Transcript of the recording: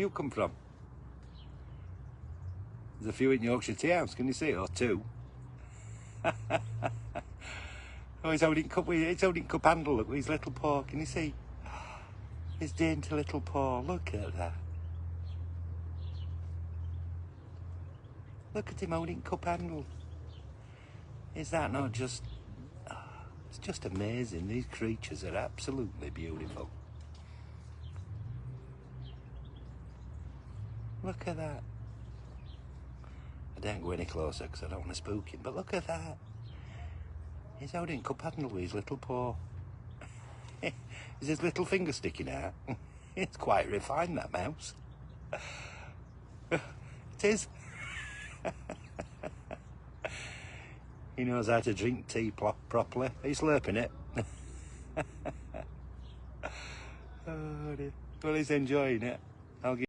you come from? There's a few in Yorkshire tea house, can you see? Or two. Oh, he's holding cup handle, look, with his little paw, can you see? His dainty little paw, look at that. Look at him holding cup handle. Is that not just... it's just amazing. These creatures are absolutely beautiful. Look at that. I don't go any closer because I don't want to spook him, but look at that. He's holding cup handle with his little paw. Is his little finger sticking out? It's quite refined, that mouse. It is. He knows how to drink tea properly. He's slurping it. Oh dear. Well, he's enjoying it. I'll give